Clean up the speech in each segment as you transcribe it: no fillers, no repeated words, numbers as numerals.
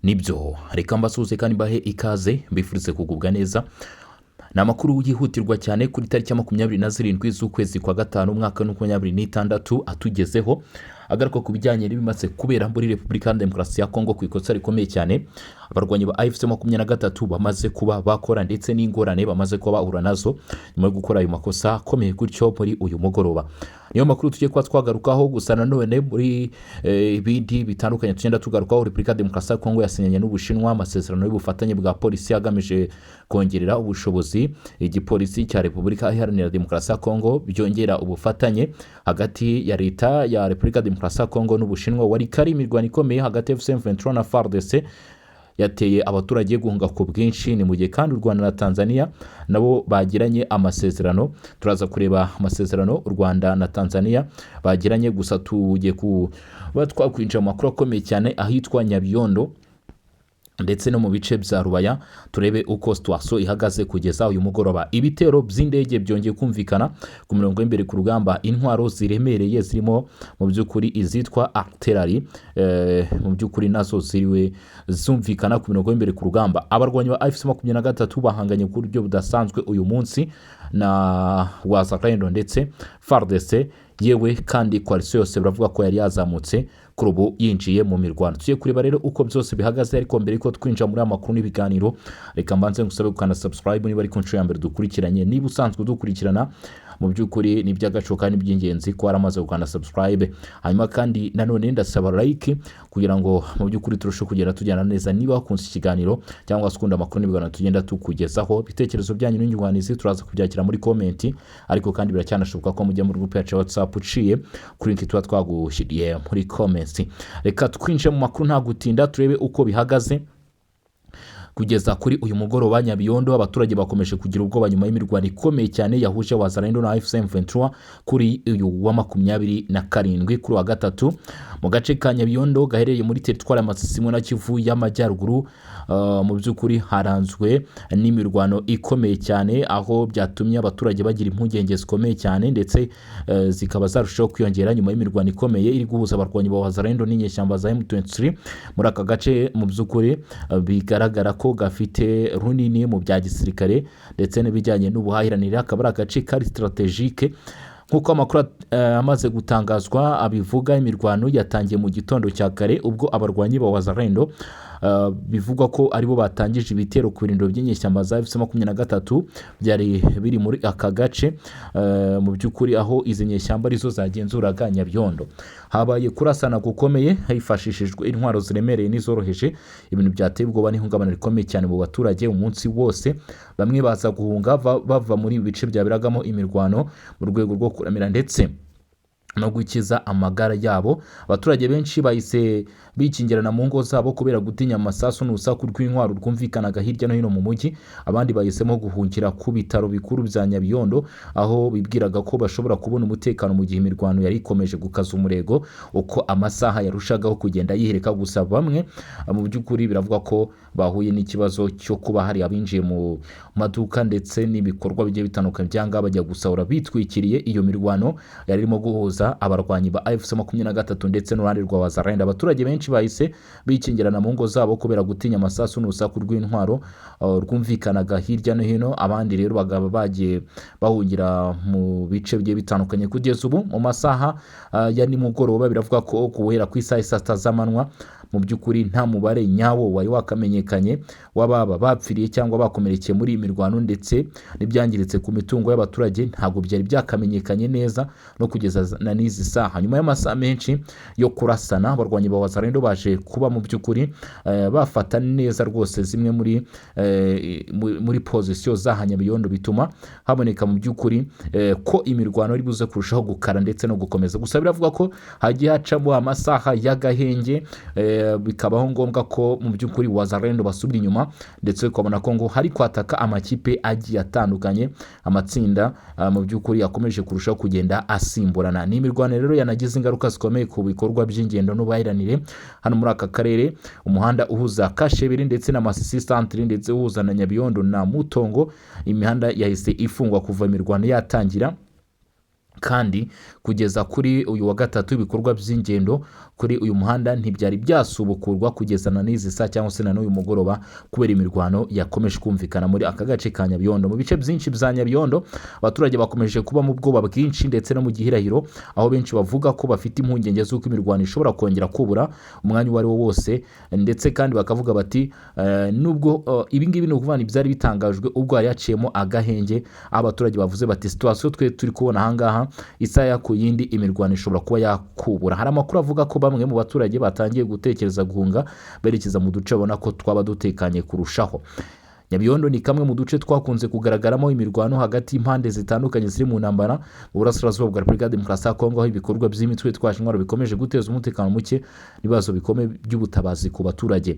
nibyo reka mbasuhuze kandi mbahe ikaze mbifurize kugubwa neza. Ni amakuru yihutirwa cyane kuri tariki ya 27 z'ukwezi kwa gatanu umwaka wa 2026 atugezeho agaruka ku bijyanye n'ibimaze kubera muri Repubulika ya Demokarasi ya Kongo ku ikosa rikomeye cyane abarwanyi ba AFC 23 bamaze kuba bakora ndetse n'ingorane bamaze kuba bahura nazo nyuma yo gukora ayo makosa akomeye gutyo muri uyu mugoroba. Niyo makuru tugiye kuba twagarukaho gusa nanone muri ibindi bitandukanye tugenda tugarukaho. Repubulika ya Demokarasi ya Kongo yasinyanye n'Ubushinwa amasezerano y'ubufatanye bwa polisi agamije kongerera ubushobozi igipolisi cya Repubulika Iharanira Demokarasi ya Kongo, byongera ubufatanye hagati ya leta ya Repubulika ya Demokarasi ya Kongo n'Ubushinwa. Wari kari imirwano ikomeye hagati ya M23 na FARDC yateye abaturage guhunga ku bwinshi, ni mu gihe kandi u Rwanda na Tanzania nabo bagiranye amasezerano. Turaza kureba amasezerano u Rwanda na Tanzania bagiranye, gusa tugiye kuba twakwinjira mu makuru akomeye cyane ahitwa Nyabiyondo ndetse no mu bice bya Rubaya, turebe uko situation ihagaze kugeza uyu mugoroba. Ibitero by'indege byongeye kumvikana ku mirongo y'imbere ku rugamba, intwaro ziremereye zirimo mu by'ukuri izitwa artillery mu by'ukuri nazo ziriwe zumvikana ku mirongo y'imbere ku rugamba. Abarwanyi ba AFC 23 bahanganye ku buryo budasanzwe uyu munsi na Wazalendo ndetse FARDC, yewe kandi coalition yose baravuga ko yari yazamutse kuri ubu yinjiye mu mirwano. Tugiye kureba rero uko byose bihagaze, ariko mbere ko twinjira muri amakuru n'ibiganiro reka mbanze ngusabe gukanda subscribe niba ari ku nshuro ya mbere dukurikiranye. Niba usanzwe dukurikirana mu by'ukuri ni by'agaciro kandi by'ingenzi ko waramaze gukanda subscribe. Hanyuma kandi nanone ndasaba like kugira ngo mu by'ukuri turusheho kugera tujyana neza. Niba wakunze ikiganiro cyangwa ukunda amakuru n'ibiganiro tugenda tukugezaho, ibitekerezo byanyu n'inyunganizi turaza kubyakira muri comment, ariko kandi biracyanashoboka ko mujya muri group ya WhatsApp uciye kuri link tuba twagushyiriye muri comments. Reka twinjire mu makuru nta gutinda turebe uko bihagaze kugeza kuri uyu mugoroba. Nyabiyondo abaturage bakomeje kugira ubwoba nyuma y'imirwano ikomeye cyane yahuje Wazalendo na AFC 23 kuri uyu wa 27 kuri wa gatatu mu gace ka Nyabiyondo gaherereye muri teritwari ya Masisi na Kivu y'Amajyaruguru. Mu by'ukuri haranzwe n'imirwano ikomeye cyane, aho byatumye abaturage bagira impungenge zikomeye cyane ndetse zikaba zarushaho kwiyongera nyuma y'imirwano ikomeye iri guhuza abarwanyi ba Wazalendo n'inyeshyamba za M23 muri aka gace. Mu by'ukuri bigaragara ko gafite runini mu bya gisirikare ndetse n'ibijyanye n'ubuhahiranire, akaba ari agace kari strategique nk'uko amakuru amaze gutangazwa abivuga. Imirwano yatangiye mu gitondo cya kare ubwo abarwanyi ba Wazalendo bivugwa ko aribo batangije ibitero ku birindiro by'inyeshyamba za AFC 23 byari biri muri aka gace. Mu by'ukuri aho izi nyeshyamba arizo zagenzuraga Nyabiyondo, habaye kurasana gukomeye hifashishijwe intwaro ziremereye n'izoroheje. Ibintu byateye ubwoba n'ihungabana rikomeye cyane mu baturage umunsi wose. Bamwe baza guhunga bava muri bice byabiragamo imirwano mu rwego rwo kuramira ndetse no gukiza amagara yabo. Abaturage benshi bahise bikingirana mu ngo zabo kubera gutinya amasasu n'urusaku rw'intwaro rwumvikanaga hirya no hino mu mujyi. Abandi bahisemo guhungira ku bitaro bikuru bya Nyabiyondo, aho bibwiraga ko bashobora kubona umutekano mu gihe imirwano yari ikomeje gukaza umurego uko amasaha yarushagaho kugenda yihereka. Gusa bamwe mu by'ukuri biravuga ko bahuye n'ikibazo cyo kuba hari abinjiye mu maduka ndetse n'ibikorwa bigiye bitandukanye byanga bajya gusahura bitwikiriye iyo mirwano yari irimo guhuza abarwanyi ba AFC 23 ndetse n'uruhande rwa Wazalendo. Abaturage benshi bahise bikingirana mu ngo zabo kubera gutinya amasasu n'urusaku rw'intwaro rwumvikanaga hirya no hino. Abandi rero bagaba bagiye bahungira mu bice bigiye bitandukanye. Kugeza ubu mu masaha ya nimugoroba biravuga ko guhera ku isaha 6 z'amanywa mu by'ukuri nta mubare nyawo wari wakamenyekanye w'ababa bapfiriye cyangwa bakomerekeye muri imirwano, ndetse n'ibyangiritse ku mitungo y'abaturage ntabwo byari byakamenyekanye neza no kugeza na n'izi saha. Nyuma y'amasaha menshi yo kurasana, abarwanyi ba Wazalendo baje kuba mu by'ukuri bafata neza rwose zimwe muri position za Nyabiyondo, bituma haboneka mu by'ukuri ko imirwano iri buze kurushaho gukara ndetse no gukomeza. Gusa biravuga ko hagiye hacamo amasaha y'agahenge, bikabaho ngombwa ko mu by'ukuri Wazalendo basubira inyuma ndetse ukabona ko ngo hari kwataka amakipe agiye atandukanye, amatsinda mu by'ukuri akomeje kurushaho kugenda asimburana. Ni imirwano rero yanagize ingaruka zikomeye ku bikorwa by'ingendo n'ubuhahiranire hano muri aka karere. Umuhanda uhuza Kasheberi ndetse na Masisi Centre ndetse uhuza na Nyabiyondo na Mutongo, imihanda yahise ifungwa kuva imirwano yatangira, kandi kugeza kuri uyu wa gatatu ibikorwa by'ingendo kuri uyu muhanda ntibyari byasubukurwa kugeza na n'izi saa cyangwa se na n'uyu mugoroba kubera imirwano yakomeje kumvikana muri aka gace ka Nyabyondo. Mu bice byinshi bya Nyabyondo abaturage bakomeje kuba mu bwoba bwinshi ndetse no mu gihirahiro, aho benshi bavuga ko bafite impungenge z'uko imirwano ishobora kongera kubura umwanya uwo ari wo wose, ndetse kandi bakavuga bati nubwo ibi ngibi ni ukuvuga ibyari bitangajwe ubwo yaciyemo agahenge, aho abaturage bavuze bati situation twe turi kubona ahangaha isaya ku yindi imirwano ishobora kuba yakubura. Hari amakuru avuga ko bamwe mu baturage batangiye gutekereza guhunga berekeza mu duce babona ko twaba dutekanye kurushaho. Nyabyondo ni kamwe mu duce twakunze kugaragaramo imirwano hagati y'impande zitandukanye ziri mu ntambara mu burasirazuba bwa Repubulika ya Demokarasi ya Kongo, aho ibikorwa by'imitwe yitwaje intwaro bikomeje guteza umutekano muke n'ibibazo bikomeye by'ubutabazi ku baturage.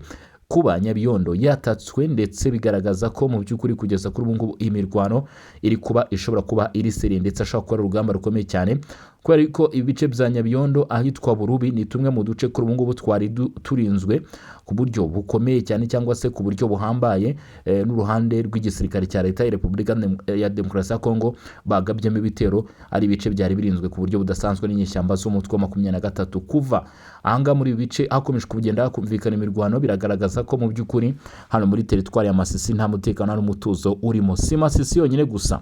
Kuba Nyabyondo yatatswe ndetse bigaragaza ko mu by'ukuri kugeza kuri ubu ngubu imirwano iri kuba ishobora kuba iri seri, ndetse ashobora kuba urugamba rukomeye cyane, kubera ko ibice bya Nyabyondo ahitwa Burubi ni tumwe mu duce kuri ubu ngubu twari turinzwe ku buryo bukomeye cyane cyangwa se ku buryo buhambaye n'uruhande rw'igisirikare cya leta ya Repubulika ya Demokarasi ya Kongo bagabyemo ibitero. Ari ibice byari birinzwe ku buryo budasanzwe n'inyeshyamba z'umutwe wa 23. Kuva ahanga muri ibi bice hakomeje kugenda hakumvikana imirwano, biragaragaza ko mu by'ukuri hano muri teritwari ya Masisi nta mutekano n'umutuzo urimo. Si Masisi yonyine gusa,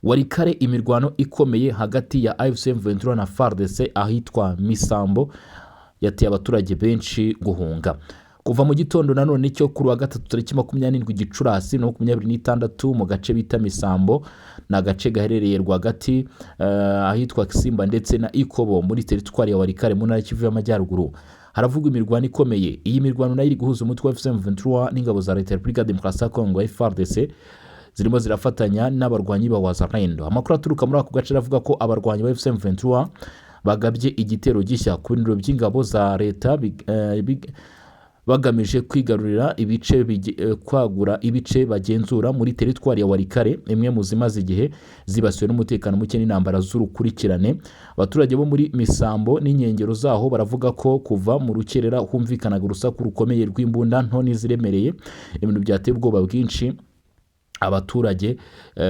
Warikare imirwano ikomeye hagati ya AFC M23 na FARDC ahitwa Misambo yateye abaturage benshi guhunga. Kuva mu gitondo nanone cyo kuri wa gatatu tariki 27 Gicurasi no 26 mu gace bita Misambo, na gace gaherereye rwagati ahitwa Kisimba ndetse na Ikobo muri teritwari ya Warikare mu ntara y'Kivu y'Amajyaruguru, haravugwa imirwano ikomeye. Iyi mirwano nayo iri guhuza umutwe wa M23 n'ingabo za leta ya Repubulika ya Demokarasi ya Kongo FARDC zirimo zirafatanya n'abarwanyi ba Wazalendo. Amakuru aturuka muri ako gace aravuga ko abarwanyi ba M23 bagabye igitero gishya ku bintu by'ingabo za leta bagamije kwigarurira ibice kwagura ibice bagenzura muri teritwari ya Warikare, imwe mu zimaze igihe zibasiwe n'umutekano muke n'intambara z'urukurikirane. Abaturage bo muri Misambo n'inkengero zaho baravuga ko kuva mu rukerera humvikanaga urusaku rukomeye rw'imbunda nto n'iziremereye, ibintu byateye ubwoba bwinshi abaturage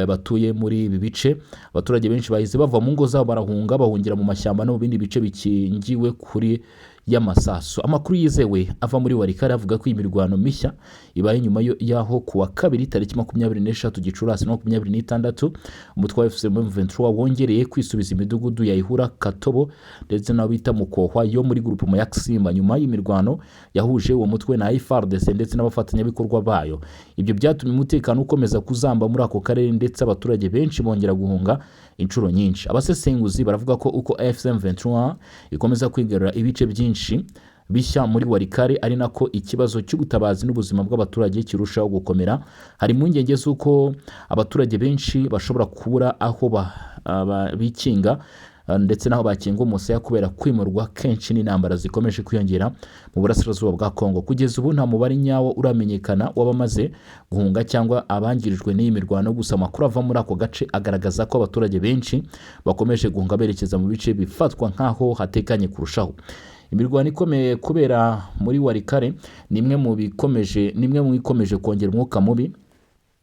batuye muri ibi bice. Abaturage benshi bahise bava mu ngo zabo barahunga, bahungira mu mashyamba no mu bindi bice bikingiwe kuri y'amasaso. Amakuru yizewe ava muri Warikare avuga ko imirwano mishya ibaye nyuma yaho kuwa kabiri tariki 23 Gicurasi no 26 umutwe wa AFC M23 wongereye kwisubiza imidugudu ya Ihura, Katobo ndetse na bita Mukohwa yo muri groupe mu Yaksimba, nyuma y'imirwano yahuje uwo mutwe na FARDC ndetse n'abafatanyabikorwa bayo. Ibyo byatumye umutekano ukomeza kuzamba muri ako karere, ndetse abaturage benshi bongera guhunga inshuro nyinshi. Abasesenguzi baravuga ko uko AFC M23 ikomeza kwigarura ibice byinshi bishya muri Warikare ari nako ikibazo cy'ubutabazi n'ubuzima bw'abaturage kirushaho gukomera. Hari impungenge z'uko abaturage benshi bashobora kubura aho bikinga ndetse naho bakinga umusaya kubera kwimurwa kenshi n'intambara zikomeje kwiyongera mu burasirazuba bwa Kongo. Kugeza ubu nta mubare nyawo uramenyekana w'abamaze guhunga cyangwa abangirijwe n'iyi mirwano, gusa amakuru ava muri ako gace agaragaza ko abaturage benshi bakomeje guhunga berekeza mu bice bifatwa nk'aho hatekanye kurushaho. Imirwano ikomeye kubera muri Warikare nimwe mu ikomeje kongera umwuka mubi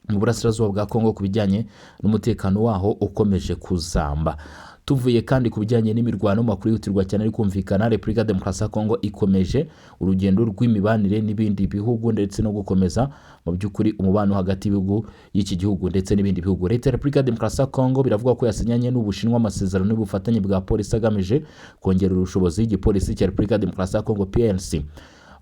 mu burasirazuba bwa Kongo ku bijyanye n'umutekano waho ukomeje kuzamba. Tuvuye kandi ku bijyanye n'imirwano, makuru yihutirwa cyane ari kumvikana, Repubulika ya Demokarasi ya Kongo ikomeje urugendo rw'imibanire n'ibindi bihugu ndetse no gukomeza mu by'ukuri umubano hagati y'ibihugu y'iki gihugu ndetse n'ibindi bihugu. Leta ya Repubulika ya Demokarasi ya Kongo biravuga ko yasinyanye n'Ubushinwa amasezerano y'ubufatanye bwa polisi agamije kongera ubushobozi y'igipolisi cya Repubulika ya Demokarasi ya Kongo PNC.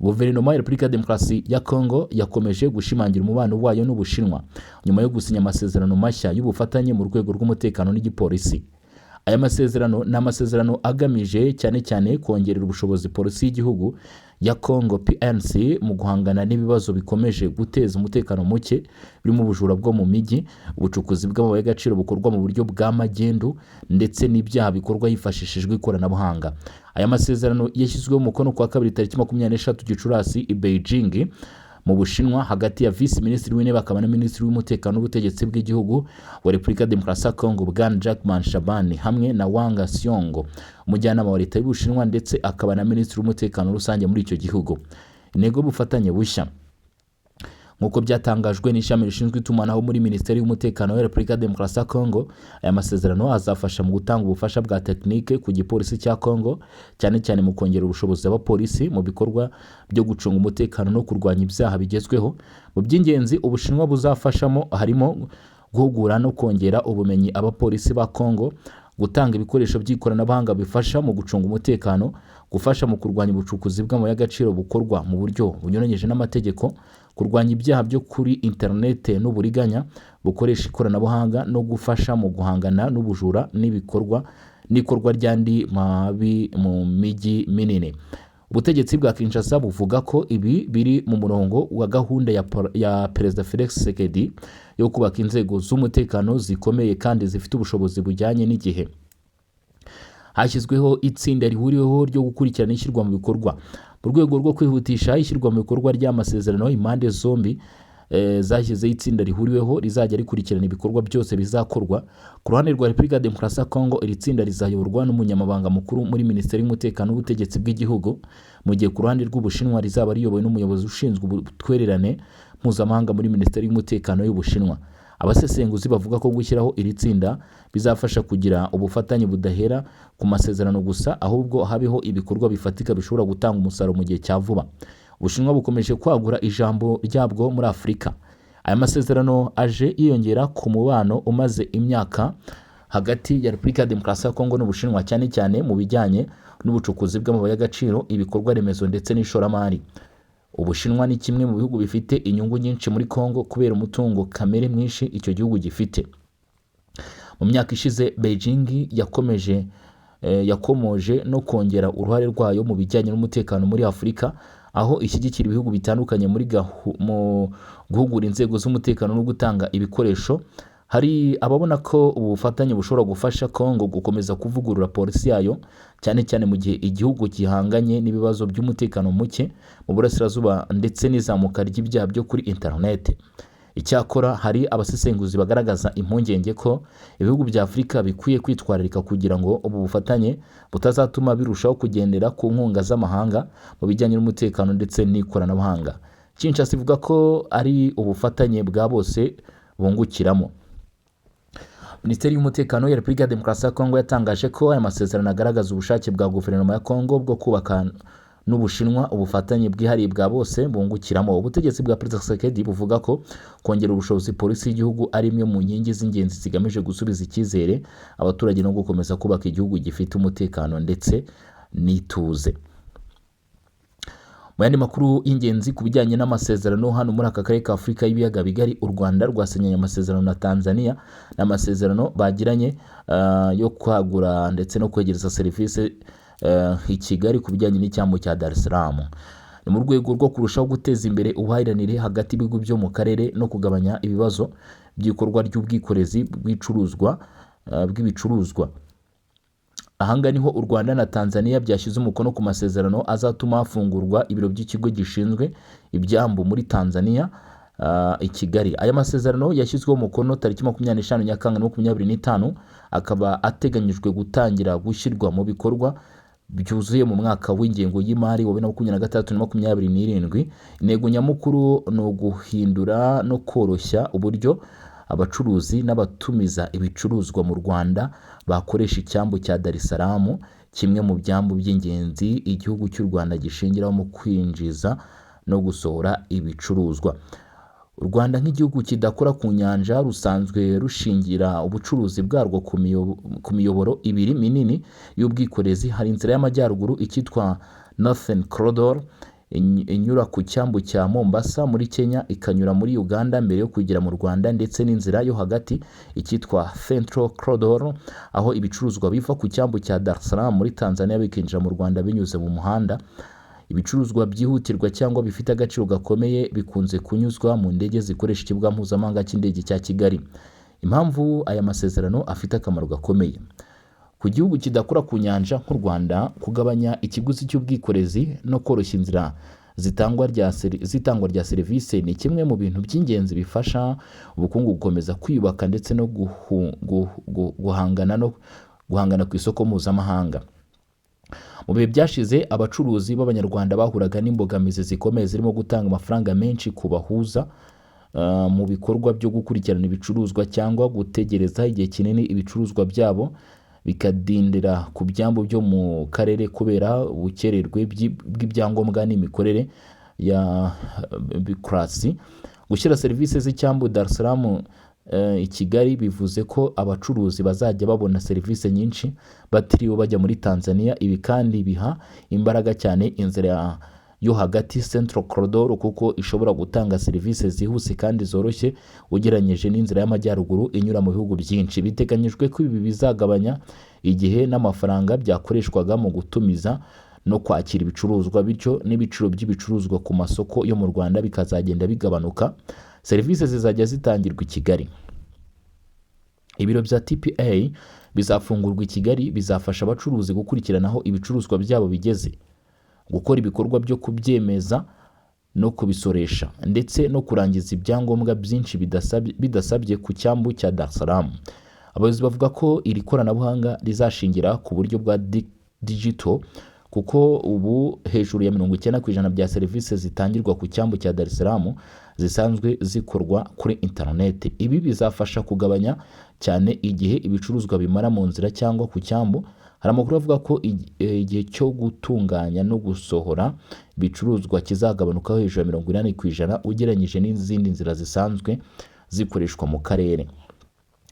Guverinoma ya Repubulika ya Demokarasi ya Kongo yakomeje gushimangira umubano wayo n'Ubushinwa nyuma yo gusinya amasezerano mashya y'ubufatanye mu rwego rw'umutekano n'igipolisi. Aya masezerano ni amasezerano agamije cyane cyane kongerera ubushobozi polisi y'igihugu ya Kongo PNC mu guhangana n'ibibazo bikomeje guteza umutekano muke birimo ubujura bwo mu mijyi, ubucukuzi bw'amabuye y'agaciro bukorwa mu buryo bwa magendu ndetse n'ibyaha bikorwa hifashishijwe ikoranabuhanga. Aya masezerano yashyizweho umukono kwa kabiri tariki 23 Gicurasi i Beijing mu Bushinwa hagati ya Vice Minisitiri w'Intebe akaba na Minisitiri w'Umutekano n'Ubutegetsi bw'Igihugu wa Repubulika ya Demokarasi ya Kongo Bwana Jackman Shabani hamwe na Wang Xiong umujyanama wa leta y'Ubushinwa ndetse akaba na Minisitiri w'Umutekano rusange muri icyo gihugu. Intego y'ubufatanye bushya nk'uko byatangajwe n'ishami rishinzwe itumanaho muri Minisiteri y'Umutekano ya Repubulika ya Demokarasi ya Congo. Aya masezerano azafasha mu gutanga ubufasha bwa tekinike ku gipolisi cya Congo, cyane cyane mu kongera ubushobozi bw'abapolisi mu bikorwa byo gucunga umutekano no kurwanya ibyaha bigezweho. Mu by'ingenzi Ubushinwa buzafashamo harimo guhugura no kongera ubumenyi abapolisi ba Congo, gutanga ibikoresho by'ikoranabuhanga bifasha mu gucunga umutekano, gufasha mu kurwanya ubucukuzi bw'amabuye y'agaciro bukorwa mu buryo bunyuranyije n'amategeko, kurwanya ibyaha byo kuri interinete n'uburiganya bukoresha ikoranabuhanga, no gufasha mu guhangana n'ubujura n'ikorwa ry'andi mabi mu mijyi minini. Ubutegetsi bwa Kinshasa buvuga ko ibi biri mu murongo wa gahunda ya Perezida Felix Tshisekedi yo kubaka inzego z'umutekano zikomeye kandi zifite ubushobozi bujyanye n'igihe. Hashyizweho itsinda rihuriweho ryo gukurikirana ishyirwa mu bikorwa mu rwego rwo kwihutisha ishyirwa mu bikorwa ry'amasezerano. Impande zombi zashyizeho itsinda rihuriweho rizajya rikurikirana ibikorwa byose bizakorwa. Ku ruhande rwa Repubulika ya Demokarasi ya Congo, iri tsinda rizayoborwa n'umunyamabanga mukuru muri Minisiteri y'Umutekano n'Ubutegetsi bw'Igihugu, mu gihe ku ruhande rw'Ubushinwa rizaba riyobowe n'umuyobozi ushinzwe ubutwererane mpuzamahanga muri Minisiteri y'Umutekano y'Ubushinwa. Abasesenguzi bavuga ko gushyiraho iri tsinda bizafasha kugira ubufatanye budahera ku masezerano gusa, ahubwo habeho ibikorwa bifatika bishobora gutanga umusaruro mu gihe cya vuba. Ubushinwa bukomeje kwagura ijambo ryabwo muri Afurika. Aya masezerano aje yiyongera ku mubano umaze imyaka hagati ya Repubulika ya Demokarasi ya Congo n'Ubushinwa, cyane cyane mu bijyanye n'ubucukuzi bw'amabuye y'agaciro, ibikorwa remezo ndetse n'ishoramari. Ubushinwa ni kimwe mu bihugu bifite inyungu nyinshi muri Congo kubera umutungo kamere mwinshi icyo gihugu gifite. Mu myaka ishize Beijing yakomoje no kongera uruhare rwayo mu bijyanye n'umutekano muri Afurika, aho ishyigikira ibihugu bitandukanye mu guhugura inzego z'umutekano no gutanga ibikoresho. Hari ababona ko ubu bufatanye bushobora gufasha Congo gukomeza kuvugurura polisi yayo, cyane cyane mu gihe igihugu gihanganye n'ibibazo by'umutekano muke mu burasirazuba ndetse n'izamuka ry'ibyaha byo kuri interinete. Icyakora hari abasesenguzi bagaragaza impungenge ko ibihugu bya Afurika bikwiye kwitwararika kugira ngo ubu bufatanye butazatuma birushaho kugendera ku nkunga z'amahanga mu bijyanye n'umutekano ndetse n'ikoranabuhanga. Kinshasa ivuga ko ari ubufatanye bwa bose bungukiramo. Minisiteri y'Umutekano ya Repubulika ya Demokarasi ya Congo yatangaje ko aya masezerano agaragaza ubushake bwa guverinoma ya Congo bwo kubaka n'Ubushinwa ubufatanye bwihariye bwa bose bungukiramo. Ubutegetsi bwa Perezida Tshisekedi buvuga ko kongera ubushobozi polisi y'igihugu ari imwe mu nkingi z'ingenzi zigamije gusubiza icyizere abaturage no gukomeza kubaka igihugu gifite umutekano ndetse n'ituze. Mu yandi makuru y'ingenzi ku bijyanye n'amasezerano hano muri aka karere ka Afurika y'ibiyaga bigari, u Rwanda rwasinyanye amasezerano na Tanzania, n'amasezerano bagiranye yo kwagura ndetse no kwegereza serivisi i Kigali ku bijyanye n'icyambu cya Dar es Salaam. Ni mu rwego rwo kurushaho guteza imbere ubuhahirane hagati y'ibihugu byo mu karere no kugabanya ibibazo by'ikorwa ry'ubwikorezi bw'ibicuruzwa. Ahanga niho u Rwanda na Tanzania byashyize umukono ku masezerano azatuma hafungurwa ibiro by'ikigo gishinzwe ibyambu muri Tanzania i Kigali. Aya masezerano yashyizweho umukono tariki 25 Nyakanga 2025, akaba ateganyijwe gutangira gushyirwa mu bikorwa byuzuye mu mwaka w'ingengo y'imari wa 2026-2027. Intego nyamukuru ni uguhindura no koroshya uburyo abacuruzi n'abatumiza ibicuruzwa mu Rwanda bakoresha icyambu cya Dar es Salaam, kimwe mu byambu by'ingenzi igihugu cy'u Rwanda gishingiraho mu kwinjiza no gusohora ibicuruzwa. U Rwanda nk'igihugu kidakora ku nyanja rusanzwe rushingira ubucuruzi bwarwo ku miyoboro ibiri minini y'ubwikorezi. Hari inzira y'amajyaruguru icyitwa Northern Corridor inyura ku cyambu cya Mombasa muri Kenya ikanyura muri Uganda mbere yo kugera mu Rwanda, ndetse n'inzira yo hagati icyitwa Central Corridor aho ibicuruzwa biva ku cyambu cya Dar es Salaam muri Tanzania bikinjira mu Rwanda binyuze mu muhanda. Ibicuruzwa byihutirwa cyangwa bifite agaciro gakomeye bikunze kunyuzwa mu ndege zikoresha ikibuga mpuzamahanga cy'indege cya Kigali. Impamvu aya masezerano afite akamaro gakomeye ku gihugu kidakora ku nyanja nk'u Rwanda, kugabanya ikiguzi cy'ubwikorezi no koroshya inzira zitangwa rya serivisi ni kimwe mu bintu by'ingenzi bifasha ubukungu gukomeza kwiyubaka ndetse no guhangana ku isoko mpuzamahanga. mu bihe byashize abacuruzi b'abanyarwanda bahuraga n'imbogamizi zikomeye zirimo gutanga amafaranga menshi ku bahuza mu bikorwa byo gukurikirana ibicuruzwa cyangwa gutegereza igihe kinini ibicuruzwa byabo bikadindira ku byambu byo mu karere kubera ubukererwe bw'ibyangombwa n'imikorere ya bikurasi. Gushyira serivisi z'icyambu Dar es Salaam i Kigali bivuze ko abacuruzi bazajya babona serivisi nyinshi batiriwe bajya muri Tanzania. Ibi kandi biha imbaraga cyane inzira yo hagati Central Corridor kuko ishobora gutanga serivisi zihuse kandi zoroshye ugereranyije n'inzira y'amajyaruguru inyura mu bihugu byinshi. Biteganyijwe ko ibi bizagabanya igihe n'amafaranga byakoreshwaga mu gutumiza no kwakira ibicuruzwa, bityo n'ibiciro by'ibicuruzwa ku masoko yo mu Rwanda bikazagenda bigabanuka. Serivisi zizajya zitangirwa i Kigali. Ibiro bya TPA bizafungurwa i Kigali, bizafasha abacuruzi gukurikirana aho ibicuruzwa byabo bigeze, gukora ibikorwa byo kubyemeza no kubisoresha ndetse no kurangiza ibyangombwa byinshi bidasabye ku cyambu cya Dar es Salaam. Abayobozi bavuga ko iri koranabuhanga rizashingira ku buryo bwa digital kuko ubu hejuru ya 90% bya serivisi zitangirwa ku cyambu cya Dar es Salaam zisanzwe zikorwa kuri internet. Ibi bizafasha kugabanya cyane igihe ibicuruzwa bimara mu nzira cyangwa ku cyambu. Hari amakuru avuga ko igihe cyo gutunganya no gusohora ibicuruzwa kizagabanuka hejuru ya 80% ugereranyije n'izindi nzira zisanzwe zikoreshwa mu karere.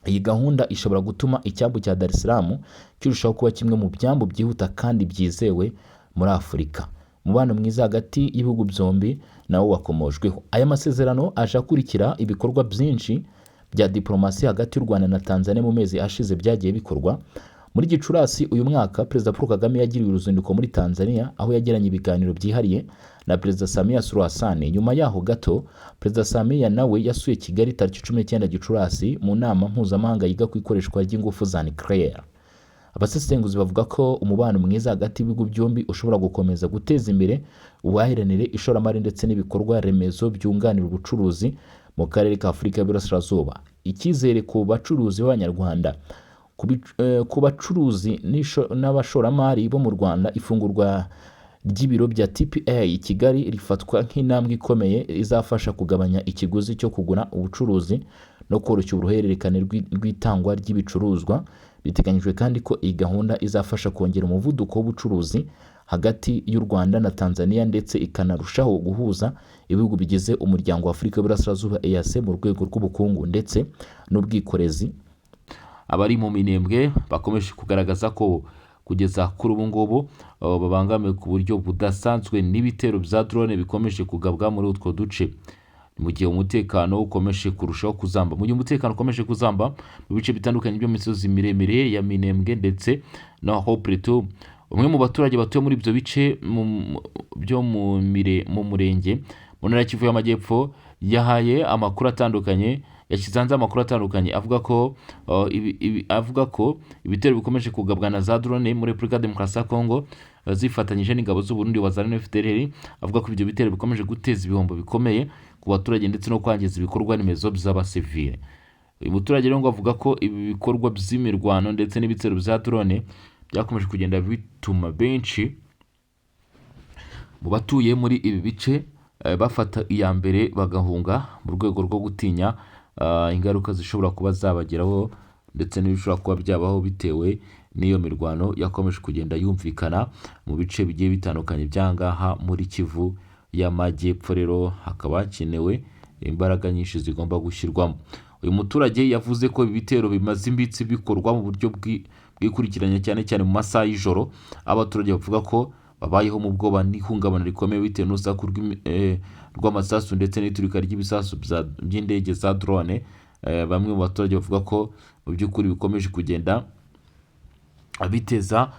Iyi gahunda ishobora gutuma icyambu cya Dar es Salaam kirushaho kuba kimwe mu byambu byihuta kandi byizewe muri Afurika. Umubano mwiza hagati y'ibihugu byombi nawo wakomojweho. Aya masezerano aje akurikira ibikorwa byinshi bya diplomasi hagati y'u Rwanda na Tanzania mu mezi ashize byagiye bikorwa. Muri Gicurasi uyu mwaka Perezida Paul Kagame yagiriye uruzinduko muri Tanzania aho yagiranye ibiganiro byihariye na Perezida Samia Suluhu Hassan. Nyuma yaho gato Perezida Samia nawe yasuye Kigali tariki 19 Gicurasi mu nama mpuzamahanga yiga ku ikoreshwa ry'ingufu za nuclear. Abasesenguzi bavuga ko umubano mwiza hagati y'ibihugu byombi ushobora gukomeza guteza imbere ubuhahiranire, ishoramari ndetse n'ibikorwa remezo byunganira ubucuruzi mu karere ka Afurika y'Iburasirazuba. Icyizere ku bacuruzi b'Abanyarwanda, ku bacuruzi n'abashoramari bo mu Rwanda. Ifungurwa ry'ibiro bya TPA i Kigali rifatwa nk'intambwe ikomeye izafasha kugabanya ikiguzi cyo kugura ubucuruzi no koroshya uruhererekane rw'itangwa ry'ibicuruzwa. Biteganyijwe kandi ko iyi gahunda izafasha kongera umuvuduko w'ubucuruzi hagati y'u Rwanda na Tanzania ndetse ikanarushaho guhuza ibihugu bigize umuryango wa Afurika y'Iburasirazuba EAC mu rwego rw'ubukungu ndetse n'ubwikorezi. Abari mu Minembwe bakomeje kugaragaza ko kugeza kuri ubu ngubu babangamiwe ku buryo budasanzwe n'ibitero bya drone bikomeje kugabwa muri utwo duce, mu gihe umutekano ukomeje kurushaho kuzamba. Mu gihe umutekano ukomeje kuzamba mu bice bitandukanye byo misozi miremire ya Minembwe ndetse na Hopreto, umwe mu baturage batuye muri ibyo bice byo mu murenge mu ntara ya Kivu y'Amajyepfo yahaye amakuru atandukanye, yashyize amakuru atandukanye avuga ko ibitero bikomeje kugabwa na za drone muri Repubulika Demokarasi ya Kongo zifatanyije n'ingabo z'u Burundi wazanye FDLR. Avuga ko ibyo bitero bikomeje guteza ibihombo bikomeye ku baturage ndetse no kwangiza ibikorwa remezo by'abasivile. Uyu muturage rero ngo avuga ko ibi bikorwa by'imirwano ndetse n'ibitero bya drone byakomeje kugenda bituma benshi mu batuye muri ibi bice bafata iya mbere bagahunga mu rwego rwo gutinya ingaruka zishobora kuba zabageraho ndetse n'ibishobora kuba byabaho bitewe n'iyo mirwano yakomeje kugenda yumvikana mu bice bigiye bitandukanye byangaha muri Kivu y'Amajyepfo. Rero hakaba hakenewe imbaraga nyinshi zigomba gushyirwamo. Uyu muturage yavuze ko ibitero bimaze imbitsi bikorwa mu buryo bwikurikiranya cyane cyane mu masaha y'ijoro. Abaturage bavuga ko babayeho mu bwoba n'ihungabana rikomeye bitewe n'urusaku rw'amasasu ndetse n'iturika ry'ibisasu by'indege za drone. Bamwe mu baturage bavuga ko mu by'ukuri bikomeje kugenda biteza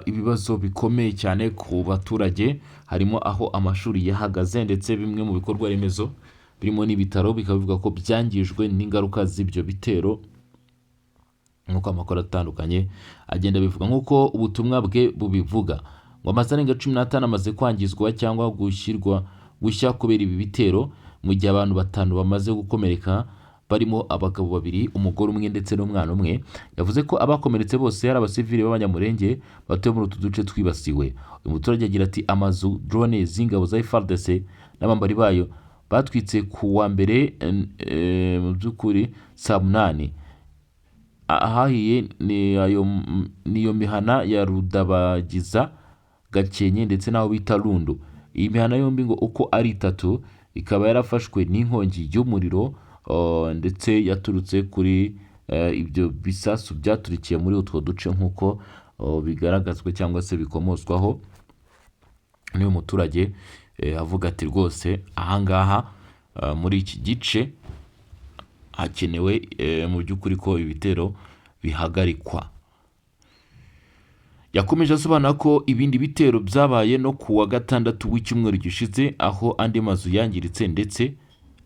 ibibazo bikomeye cyane ku baturage, harimo aho amashuri yahagaze ndetse bimwe mu bikorwa remezo birimo n'ibitaro bikaba bivuga ko byangijwe n'ingaruka z'ibyo bitero, nk'uko amakuru atandukanye agenda bivuga. nk'uko ubutumwa bwe bubivuga ngo amasarenga 15 amaze kwangizwa cyangwa gushya kubera ibi bitero, mu gihe abantu 5 bamaze gukomereka barimo abagabo babiri, umugore umwe ndetse n'umwana umwe. Yavuze ko abakomeretse bose ari abasivili b'abanyamurenge batuye muri utu duce twibasiwe. Uyu muturage agira ati amazu, drone z'ingabo za FARDC n'abambari bayo batwitse ku wa mbere mu by'ukuri saa 8. Ahahiye niyo mihana ya Rudabagiza, Gakenke ndetse n'aho bita Rundu. Iyi mihana yombi ngo uko ari 3 ikaba yarafashwe n'inkongi y'umuriro ndetse yaturutse kuri ibyo bisasu byaturikiye muri utwo duce nk'uko bigaragazwa cyangwa se bikomozwaho n'uyu muturage. Avuga ati rwose ahangaha muri iki gice hakenewe mu by'ukuri ko ibitero bihagarikwa. Yakomeje asobanura ko ibindi bitero byabaye no ku wa gatandatu w'icyumweru gishize, aho andi mazu yangiritse ndetse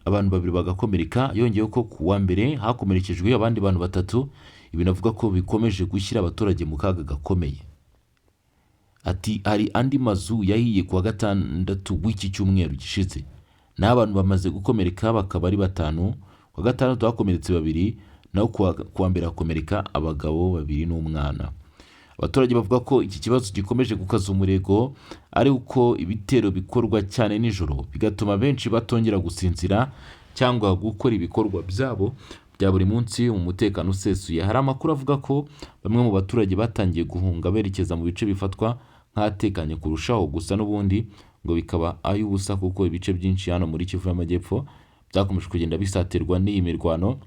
abantu 2 bagakomereka. Yongeyeho ko ku wa mbere hakomerekejwe abandi bantu 3. Ibi navuga ko bikomeje gushyira abaturage mu kaga gakomeye. Ati hari andi mazu yahiye ku wa gatandatu w'iki cyumweru gishize, n'abantu bamaze gukomereka bakaba ari 5. Ku wa gatandatu hakomeretse 2, naho ku wa mbere hakomereka abagabo 2 n'umwana. Abaturage bavuga ko iki kibazo gikomeje gukaza umurego, ari uko ibitero bikorwa cyane nijoro bigatuma benshi batongera gusinzira cyangwa gukora ibikorwa byabo bya buri munsi mu mutekano usesuye. Hari amakuru avuga ko bamwe mu baturage batangiye guhunga berekeza mu bice bifatwa nk'atekanye kurushaho, gusa n'ubundi ngo bikaba ay'ubusa kuko ibice byinshi hano muri Kivu y'Amajyepfo byakomeje kugenda bisatirwa n'iyi mirwano,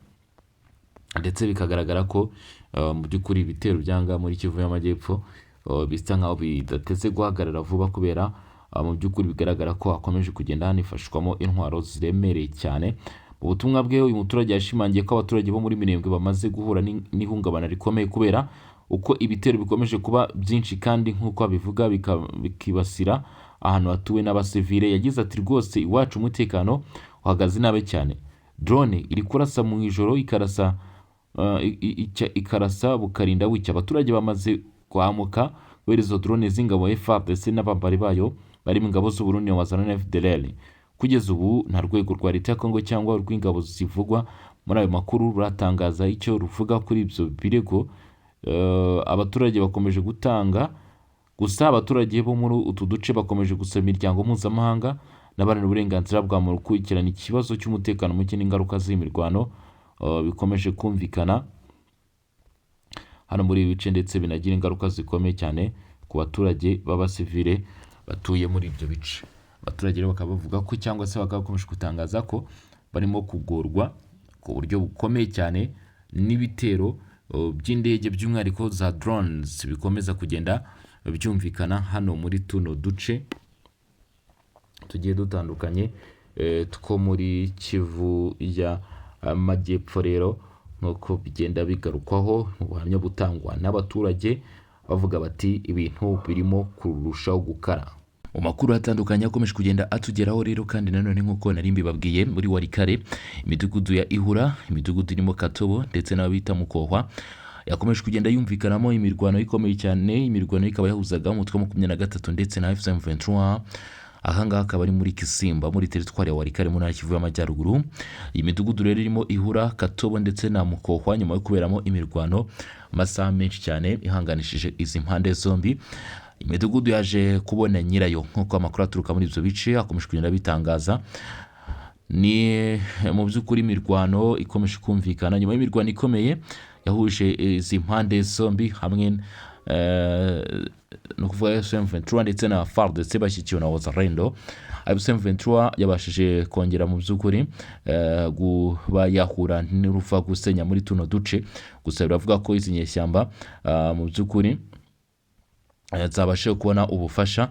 ndetse bikagaragara ko mu by'ukuri ibitero byanga muri Kivu y'Amajyepfo bisa nkaho bidateze guhagarara vuba, kubera mu by'ukuri bigaragara ko hakomeje kugenda hanifashwamo intwaro ziremereye cyane. Mu butumwa bwe uyu muturage yashimangiye ko abaturage bo muri Minembwe bamaze guhura n'ihungabana rikomeye kubera uko ibitero bikomeje kuba byinshi kandi nk'uko abivuga bikibasira ahantu hatuwe n'abasivile. Yagize ati rwose iwacu umutekano uhagaze nabe cyane, drone iri kurasa mu ijoro ikarasa bukarinda wicya. Abaturage bamaze kwamuka kubera izo drone z'ingabo FARDC n'abambari bayo barimo ingabo z'u Burundi na Wazalendo FDLR. Kugeza ubu nta rwego rwa leta ya Kongo cyangwa urw'ingabo zivugwa muri ayo makuru ruratangaza icyo ruvuga kuri ibyo birego abaturage bakomeje gutanga. Gusa abaturage bo muri utu duce bakomeje gusaba imiryango mpuzamahanga n'abaharanira uburenganzira bwa muntu gukurikirana ikibazo cy'umutekano muke n'ingaruka z'imirwano bikomeje kumvikana hano muri ibi bice, ndetse binagira ingaruka zikomeye cyane ku baturage b'abasivile batuye muri ibyo bice. Abaturage rero bakaba bavuga ko cyangwa se bakakomeje gutangaza ko barimo kugorwa ku buryo bukomeye cyane n'ibitero by'indege by'umwihariko za drones bikomeza kugenda byumvikana hano muri tuno duce tugiye dutandukanye two muri Kivu y'Amajyepfo. Rero nk'uko bigenda bigarukwaho mu buhamya butangwa n'abaturage bavuga bati ibintu birimo kurushaho gukara. Mu makuru atandukanye akomeje kugenda atugeraho rero, kandi nanone nk'uko nari mbibabwiye muri Warikare, imidugudu ya Ihura, imidugudu irimo Katobo ndetse n'abita Mukohwa yakomeje kugenda yumvikanamo imirwano ikomeye cyane. Imirwano ikaba yahuzaga umutwe wa 23 ndetse na FCM23. Ahangaha akaba ari muri Kisimba muri teritwari ya Warikare mu ntara Kivu y'Amajyaruguru. Iyi midugudu rero irimo Ihura, Katobo ndetse na Mukohwa nyuma yo kuberamo imirwano amasaha menshi cyane ihanganishije izi mpande zombi. Imidugudu yaje kubona nyirayo nk'uko amakuru aturuka muri ibyo bice akomeje kugenda bitangaza. Ni mu by'ukuri imirwano ikomeje kumvikana nyuma y'imirwano ikomeye yahuje izi mpande zombi hamwe no kuvuga FCM23 ndetse na FARDC bashyikiwe na Wazalendo. FCM23 yabashije kongera mu by'ukuri kuba yahura n'uruva gusenya muri tuno duce, gusa biravuga ko izi nyeshyamba mu by'ukuri zabashije kubona ubufasha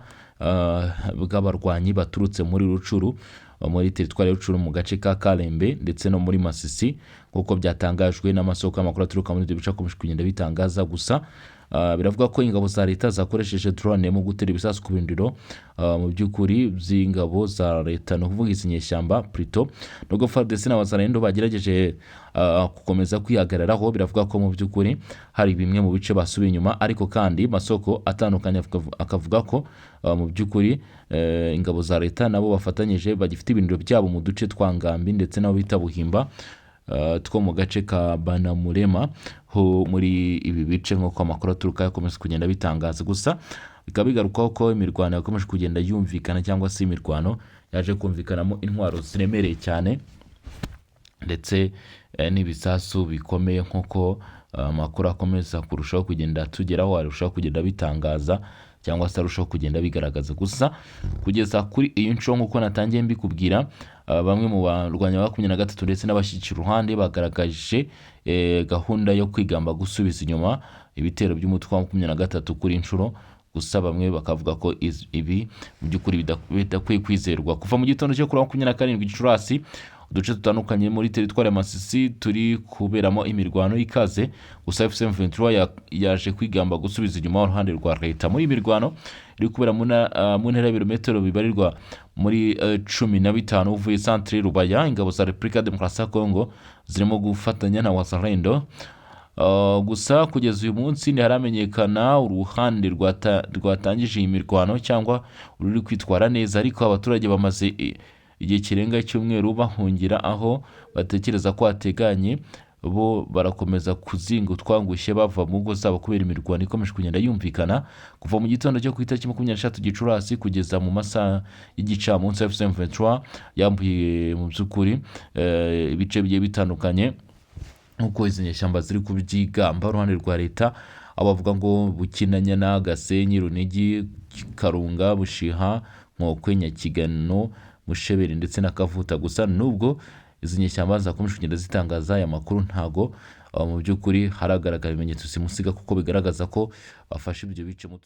bw'abarwanyi baturutse muri Rucuru, muri teritwari ya Rucuru mu gace ka Kalembe ndetse no muri Masisi, kuko byatangajwe n'amasoko y'amakuru aturuka muri ibyo bice akomeje kugenda bitangaza. Gusa biravuga ko ingabo za leta zakoresheje drone mu gutera ibisasu ku bindiro mu by'ukuri by'ingabo za leta, no kuvuga izi nyeshyamba Prito. Nubwo FARDC na Wazalendo bagerageje gukomeza kwihagararaho, biravuga ko mu by'ukuri hari bimwe mu bice basubiye inyuma, ariko kandi masoko atandukanye akavuga ko mu by'ukuri ingabo za leta nabo bafatanyije bagifite ibindiro byabo mu duce twa Ngambi ndetse nabo bita Buhimba two mu gace ka Banamurema ho muri ibi bice nk'uko amakuru aturuka yakomeza kugenda bitangaza. Gusa bikaba bigarukaho ko imirwano yakomeje kugenda yumvikana cyangwa se imirwano yaje kumvikanamo intwaro ziremereye cyane ndetse n'ibisasu bikomeye nk'uko amakuru akomeza kurushaho kugenda tugeraho, arushaho kugenda bitangaza cyangwa se arushaho kugenda bigaragaza. Gusa kugeza kuri iyi nshuro nk'uko natangiye mbikubwira, bamwe mu barwanya ba 23 ndetse n'abashyigikira uruhande bagaragaje gahunda yo kwigamba gusubiza inyuma ibitero by'umutwe wa 23 kuri inshuro. Gusa bamwe bakavuga ko ibi mu by'ukuri bidakwiye kwizerwa. Kuva mu gitondo cyo kuri 27 Gicurasi, uduce dutandukanye muri teritwari ya Masisi turi kuberamo imirwano ikaze. Gusa M23 yaje kwigamba gusubiza inyuma uruhande rwa leta. Muri imirwano iri kubera mu ntera y'ibirometero bibarirwa muri 15 uvuye centre Rubaya, ingabo za Repubulika Demokarasi ya Kongo zirimo gufatanya na Wazalendo. Gusa kugeza uyu munsi ntiharamenyekana uruhande rwatangije iyi mirwano cyangwa ruri kwitwara neza, ariko abaturage bamaze igihe kirenga cy'umweru bahungira aho batekereza ko hateganye. Bo barakomeza kuzinga utwangushye bava mu ngo zabo kubera imirwano ikomeje kugenda yumvikana kuva mu gitondo cyo ku itariki 23 Gicurasi kugeza mu masaha y'igicamunsi. M23 yambuye mu by'ukuri ibice bigiye bitandukanye nk'uko izi nyeshyamba ziri kubyigamba uruhande rwa leta. Abavuga ngo Bukinanyana, Gasenyi, Runigi, Karunga, Bushiha, Nkokwe, Nyakigano, Musheberi ndetse na Kavuta. Gusa nubwo izi nyeshyamba zakomeje kugenda zitangaza aya makuru, ntago mu by'ukuri haragaragara ibimenyetso simusiga kuko bigaragaza ko bafashe ibyo bice mu